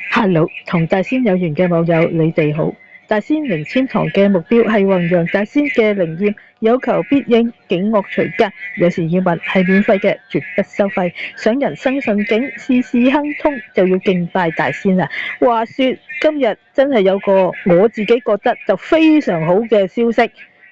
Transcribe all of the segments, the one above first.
Hello，同大仙有緣嘅網友，你哋好。大仙靈籤堂嘅目標係弘揚大仙嘅靈驗，有求必應，警惡除奸。有時要問係免費嘅，絕不收費。想人生順景，事事亨通，就要敬拜大仙啦。話說今日真係有個我自己覺得就非常好嘅消息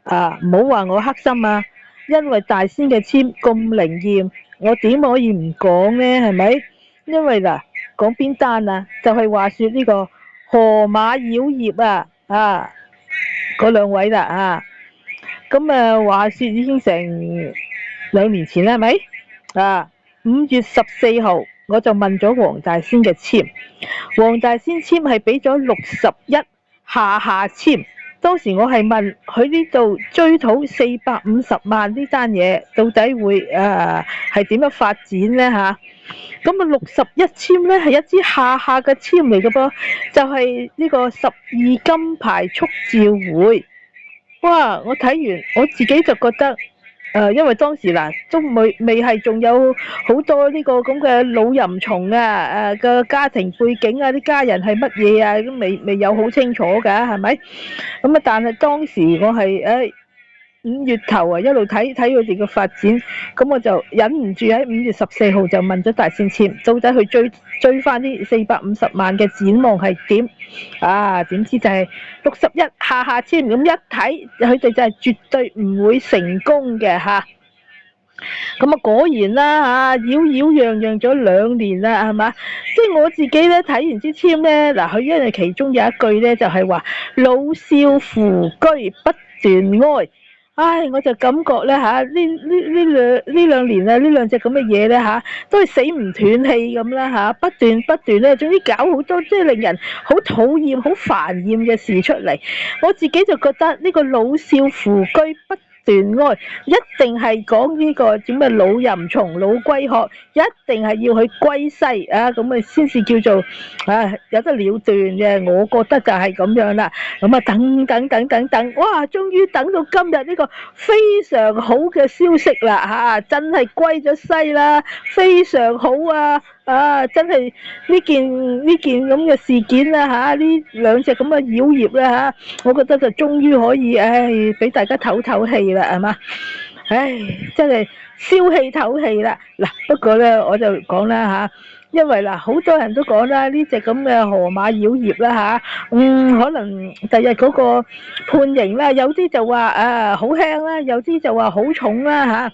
啊！唔好話我黑心啊，因為大仙嘅籤咁靈驗，我點可以唔講呢？係咪？因為嗱。講邊單啊？就係話說呢個河馬妖孽嗰兩位啦咁話說已經成2年前啦，係咪5月14號我就問咗黃大仙嘅籤，黃大仙籤係俾咗61下下籤。當時我係問佢呢度追討450萬呢單嘢到底會係點樣發展呢？咁61籤呢係一支下下嘅籤嚟嘅噃，就係呢個12金牌速召會。哇！我睇完我自己就覺得因為當時都未係仲有好多呢個咁嘅老淫蟲嘅家庭背景啲家人係乜嘢都未有好清楚㗎，係咪？咁但係當時我係5月頭一路睇佢哋嘅發展，咁我就忍唔住喺5月14號就問咗大仙籤，到底去追翻啲450萬嘅展望係點？點知就係61下下籤，咁一睇佢哋就係絕對唔會成功嘅咁果然啦擾攘咗2年啦，係嘛？即係我自己咧睇完支籤咧，佢因為其中有一句咧就係話老少扶居不斷哀。我就感覺咧呢兩年呢兩隻咁嘅嘢咧都係死唔斷氣咁啦不斷咧，總之搞好多即係令人好討厭、好煩厭嘅事出嚟。我自己就覺得呢個老少扶居不斷哀，一定係講呢個點嘅老淫蟲、老龜殼，一定係要去歸西咁先至叫做有得了斷嘅。我覺得就係咁樣啦。咁等，哇！終於等到今日呢個非常好嘅消息啦真係歸咗西啦，非常好真係呢件咁嘅事件啦呢兩隻咁嘅妖孽啦我覺得就終於可以俾大家唞唞氣啦，係嘛？真係消氣唞氣啦。不過咧我就講啦因為好多人都講啦，呢隻咁嘅河馬妖孽啦可能第日嗰個判刑啦，有啲就話好輕啦，有啲就話好重啦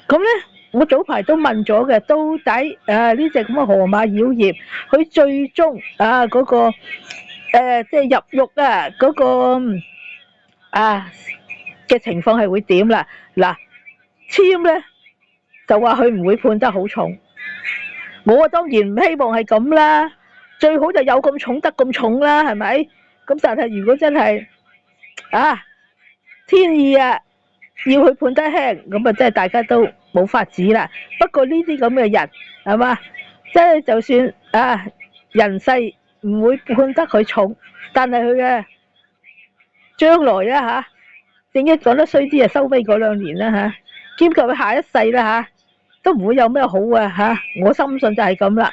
咁咧，我早排都問咗嘅，到底呢隻咁嘅河馬妖孽，佢最終嗰個即係入獄嗰個嘅情況係會點啦？籤咧就話佢唔會判得好重。我當然唔希望係咁啦，最好就有咁重得咁重啦，係咪？咁但係如果真係天意要佢判得輕，咁真係大家都冇法子啦。不過呢啲咁嘅人係嘛，即係就算人世唔會判得佢重，但係佢嘅將來正一講得衰啲收尾嗰2年啦兼及佢下一世啦都唔會有咩好我深信就係咁啦。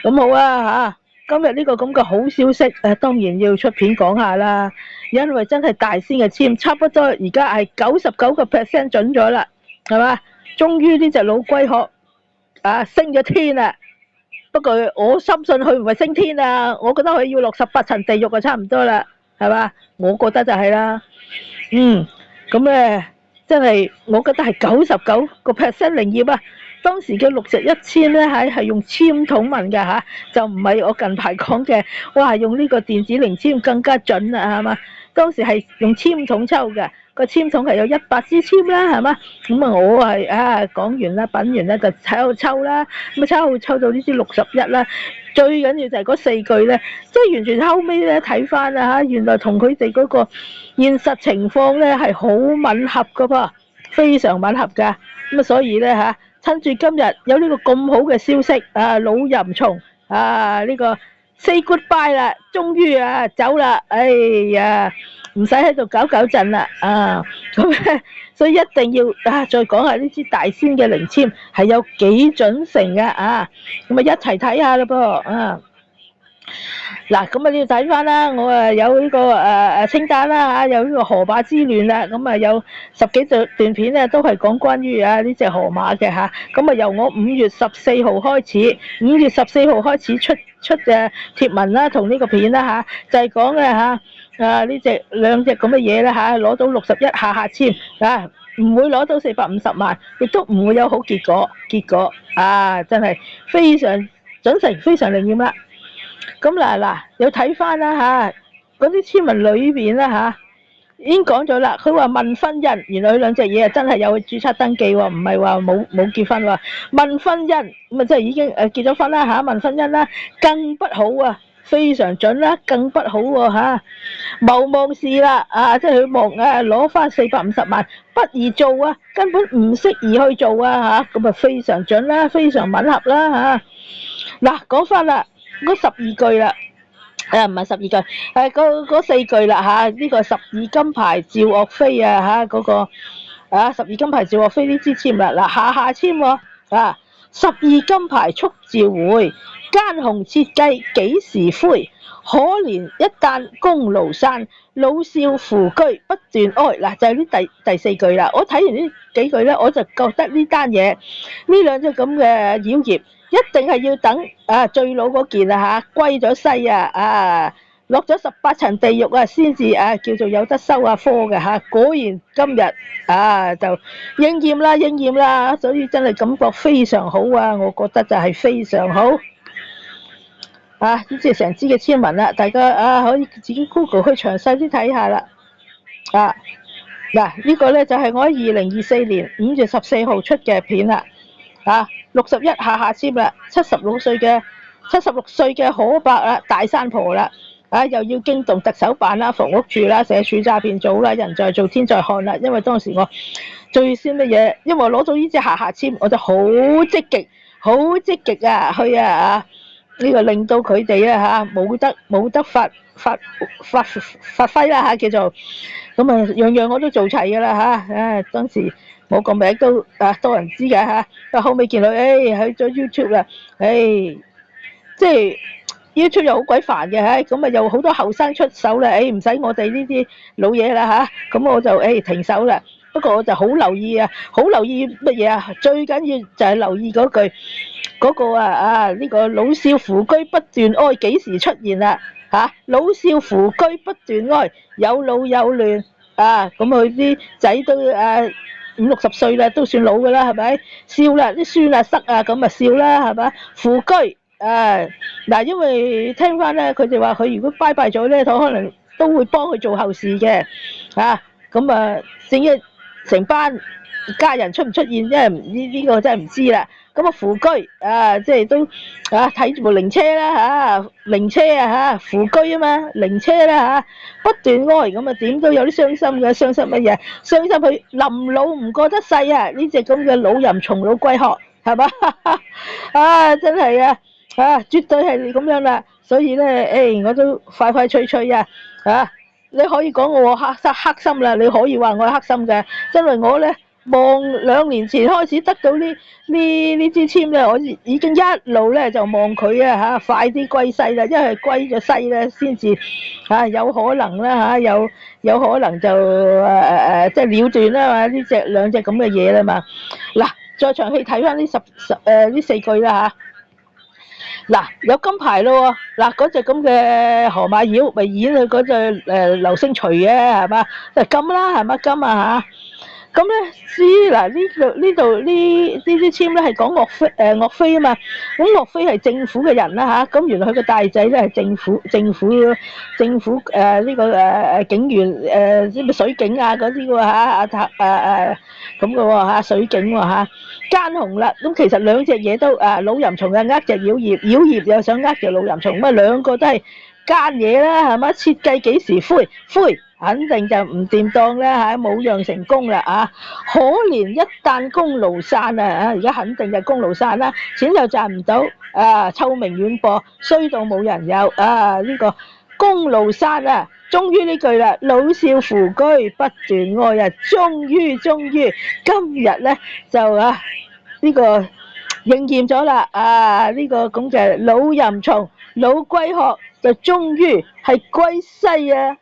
咁好今日呢個咁嘅好消息當然要出片講下啦，因為真係大仙嘅籤差不多而家係99% 準咗啦，係嘛？終於呢隻老龜殼升咗天啦。不過我深信佢唔係升天我覺得佢要落18層地獄差唔多啦，係嘛？我覺得就係啦。咁咧真係我覺得係99% 靈驗當時嘅61籤咧係用籤筒問嘅就唔係我近排講嘅，哇！用呢個電子靈籤更加準啦，係嘛？當時係用籤筒抽嘅，個籤筒係有100支籤啦，係嘛？咁我係講完啦，品完啦就喺度抽啦，咁抽到呢支61啦。最緊要就係嗰4句咧，即係完全後尾咧睇翻原來同佢哋嗰個現實情況咧係好吻合噶噃，非常吻合噶。咁所以咧趁住今日有呢個咁好嘅消息老淫蟲呢個 say goodbye 啦，終於走啦，哎呀唔使喺度搞震啦咁咧，所以一定要再講下呢支大仙嘅靈籤係有幾準成嘅咁一齊睇下啦噃嗱，咁啊你要睇翻啦，我有呢個清單啦嚇，有呢個河馬之亂啦，咁啊有十幾段片咧，都係講關於呢隻河馬嘅嚇。咁啊由我5月14號開始，5月14號開始出嘅貼文啦，同呢個片啦嚇，就係講嘅嚇呢兩隻咁嘅嘢啦嚇，攞到61下下籤啊，唔會攞到450萬，亦都唔會有好結果。真係非常準成，非常靈驗啦。咁嗱，有睇翻啦嚇，嗰啲籤文裏邊啦嚇，已經講咗啦。佢話問婚姻，原來佢兩隻嘢真係有註冊登記喎，唔係話冇結婚喎。問婚姻咁啊，即係已經結咗婚啦嚇。問婚姻啦，更不好啊，非常準啦，更不好喎嚇。謀望事啦即係佢望攞翻450萬，不宜做啊，根本唔適宜去做啊嚇。咁啊非常準啦，非常吻合啦嚇。嗱，講翻啦。嗰12句啦，唔係12句，嗰4句啦嚇，呢個十二金牌趙岳飛啊嚇，嗰個十二金牌趙岳飛呢支籤啦，嗱下籤喎十二金牌速召回，奸雄設計幾時灰？可憐一旦功勞散，老少扶居不斷哀。嗱就係呢第4句啦。我睇完呢幾句咧，我就覺得呢單嘢呢兩隻咁嘅妖孽。一定係要等最老嗰件歸咗西落咗18層地獄先至叫做有得收科嘅嚇。果然今日就應驗啦，所以真係感覺非常好啊！我覺得就係非常好呢支成支嘅籤文啦，大家可以自己 Google 去詳細啲睇下啦。呢個咧就係我喺2024年5月14號出嘅片啦。61下籤啦，76歲嘅可伯啦，大山婆啦，又要驚動特首辦啦、房屋處啦、社署詐騙組啦，人在做天在看啦。因為當時我最先乜嘢，因為我攞到呢隻下籤，我就好積極去呢個令到佢哋冇得發揮啦叫做咁啊，樣樣我都做齊噶啦當時。我個名都多人知㗎後尾見到去咗 YouTube 啦，即係 YouTube 又好鬼煩嘅咁啊又好多後生出手啦，唔使我哋呢啲老嘢啦咁我就停手啦。不過我就好留意乜嘢最緊要就係留意嗰句嗰個呢個老少扶居不斷哀幾時出現啦老少扶居不斷哀，有老有嫩咁佢啲仔都50、60歲啦，都算老噶啦，係咪？笑啦，啲孫侄咁笑啦，係咪？扶居因為聽翻咧，佢哋話佢如果拜拜咗咧，佢可能都會幫佢做後事嘅成班家人出唔出現，因為呢個真係唔知啦。咁扶居即係都睇住部靈車啦靈車扶居嘛，靈車啦不斷哀咁點都有啲傷心嘅，傷心乜嘢？傷心佢臨老唔過得世呢隻咁嘅老淫蟲老龜殼係嘛？真係絕對係咁樣啦。所以咧我都快脆你可以講我黑心啦，你可以話我係黑心嘅，因為我咧望2年前開始得到呢支籤咧，我已經一路咧就望佢快啲歸西啦，因為歸咗西咧先至有可能啦有可能就即係了斷啦嘛，呢兩隻咁嘅嘢啦嘛。嗱，再詳細睇翻呢4句啦有金牌咯喎，嗰隻咁嘅河馬妖咪演佢嗰隻流星錘嘅係嘛，就金啦係嘛金咁咧呢度呢啲籤咧係講岳飛嘛，咁岳飛係政府嘅人啦咁原來佢個大仔咧係政府呢個警員啲水警嗰啲喎咁嘅喎水警喎奸雄啦。咁其實兩隻嘢都老淫蟲呃隻妖孽，妖孽又想呃隻老淫蟲，咁兩個都係奸嘢啦係嘛？設計幾時灰肯定就唔掂當啦冇讓成功啦可憐一旦功勞散而家肯定就功勞散啦，錢又賺唔到臭名遠播，衰到冇人有呢個功勞散終於呢句啦，老少扶居不斷哀終於今日咧就呢個應驗咗啦呢個咁嘅老淫蟲老龜殼就終於係歸西啊！